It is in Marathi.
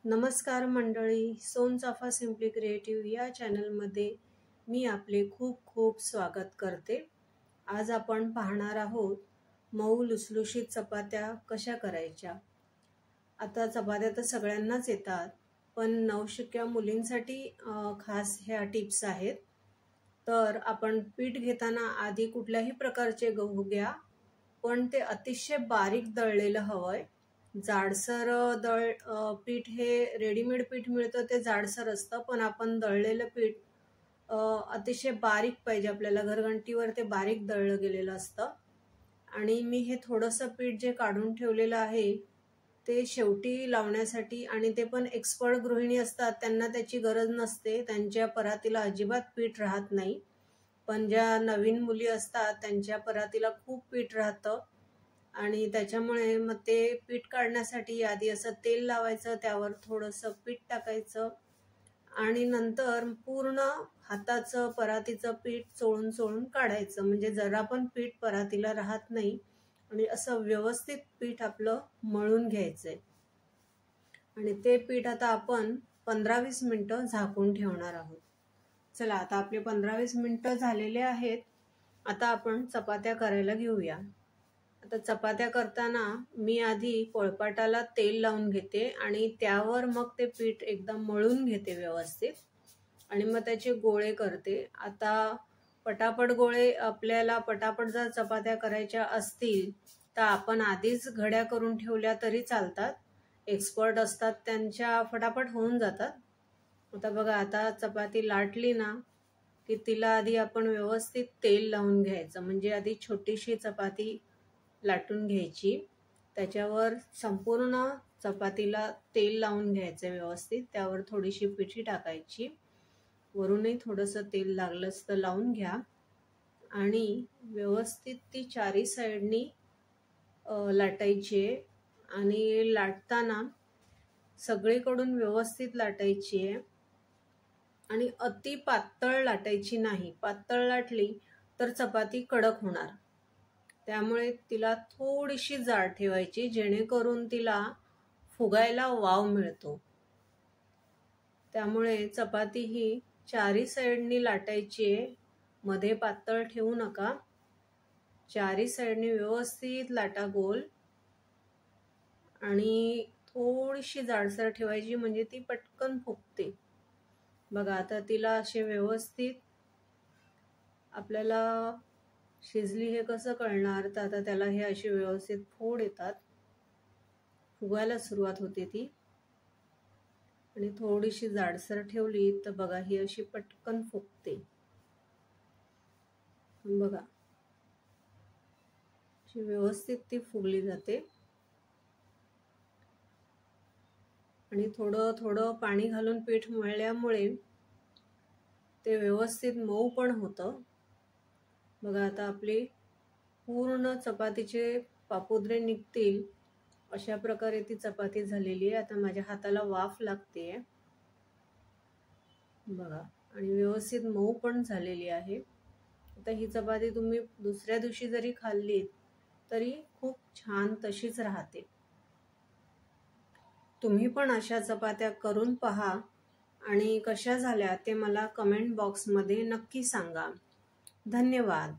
नमस्कार मंडळी, सोनचाफा सिम्पली क्रिएटिव्ह या चॅनलमध्ये मी आपले खूप खूप स्वागत करते। आज आपण पाहणार आहोत मऊ लुसलुशीत चपात्या कशा करायच्या। आता चपात्या तर सगळ्यांनाच येतात, पण नवशिक्या मुलींसाठी खास ह्या टिप्स आहेत। तर आपण पीठ घेताना आधी कुठल्याही प्रकारचे गहू घ्या, पण ते अतिशय बारीक दळलेलं हवंय। जाडसर पीठ हे रेडीमेड पीठ मिळतं ते जाडसर असतं, पण आपण दळलेलं पीठ अतिशय बारीक पाहिजे आपल्याला। घरघंटीवर ते बारीक दळलं गेलेलं असतं। आणि मी हे थोडंसं पीठ जे काढून ठेवलेलं आहे ते शेवटी लावण्यासाठी, आणि ते पण एक्सपर्ट गृहिणी असतात त्यांना त्याची गरज नसते, त्यांच्या परातीला अजिबात पीठ राहत नाही। पण ज्या नवीन मुली असतात त्यांच्या परातीला खूप पीठ राहतं, आणि त्याच्यामुळे मग ते पीठ काढण्यासाठी आधी असं तेल लावायचं, त्यावर थोडंसं पीठ टाकायचं, आणि नंतर पूर्ण हाताचं परातीचं पीठ चोळून चोळून काढायचं, म्हणजे जरा पण पीठ परातीला राहत नाही। आणि असं व्यवस्थित पीठ आपलं मळून घ्यायचंय। आणि ते पीठ आता आपण 15-20 मिनिटं झाकून ठेवणार आहोत। चला, आता आपले 15-20 मिनिटं झालेले आहेत। आता आपण चपात्या करायला घेऊया। आता चपात्या करताना मी आधी पोळपाटाला तेल लावून घेते, आणि त्यावर मग ते पीठ एकदम मळून घेते व्यवस्थित, आणि मग त्याचे गोळे करते। आता पटापट गोळे, आपल्याला पटापट जर चपात्या करायच्या असतील तर आपण आधीच घड्या करून ठेवल्या तरी चालतात। एक्सपर्ट असतात त्यांच्या फटाफट होऊन जातात। आता बघा, आता चपाती लाटली ना की तिला आधी आपण व्यवस्थित तेल लावून घ्यायचं, म्हणजे आधी छोटीशी चपाती लाटून घ्यायची, त्याच्यावर संपूर्ण चपातीला तेल लावून घ्यायचं व्यवस्थित, त्यावर थोडीशी पिठी टाकायची, वरूनही थोडंसं तेल लागलंच तर लावून घ्या, आणि व्यवस्थित ती चारी साईडनी लाटायची आहे। आणि लाटताना सगळीकडून व्यवस्थित लाटायची आहे, आणि अति पातळ लाटायची नाही। पातळ लाटली तर चपाती कडक होणार, त्यामुळे तिला थोडीशी जाड ठेवायची, जेणेकरून तिला फुगायला वाव मिळतो। त्यामुळे चपाती ही चारी साईडनी लाटायची आहे, मध्ये पातळ ठेवू नका। चारी साईडनी व्यवस्थित लाटा गोल, आणि थोडीशी जाडसर ठेवायची, म्हणजे ती पटकन फुगते। बघा, आता तिला असे व्यवस्थित, आपल्याला शिजली हे कसं कळणार, तर आता त्याला हे असे व्यवस्थित फोड येतात, फुगायला सुरुवात होते ती। आणि थोडीशी जाडसर ठेवली तर बघा ही अशी पटकन फुगते। बघा, अशी व्यवस्थित ती फुगली जाते। आणि थोडं थोडं पाणी घालून पीठ मळल्यामुळे ते व्यवस्थित मऊ पण होतं। बघा, आता आपली पूर्ण चपातीचे पापुद्रे निघतील अशा प्रकारे ती चपाती झालेली आहे। आता माझ्या हाताला वाफ लागते बघा, आणि व्यवस्थित मऊ पण झालेली आहे। आता ही चपाती तुम्ही दुसऱ्या दिवशी जरी खाल्लीत तरी खूप छान तशीच राहते। तुम्ही पण अशा चपात्या करून पहा, आणि कशा झाल्या ते मला कमेंट बॉक्समध्ये नक्की सांगा। धन्यवाद।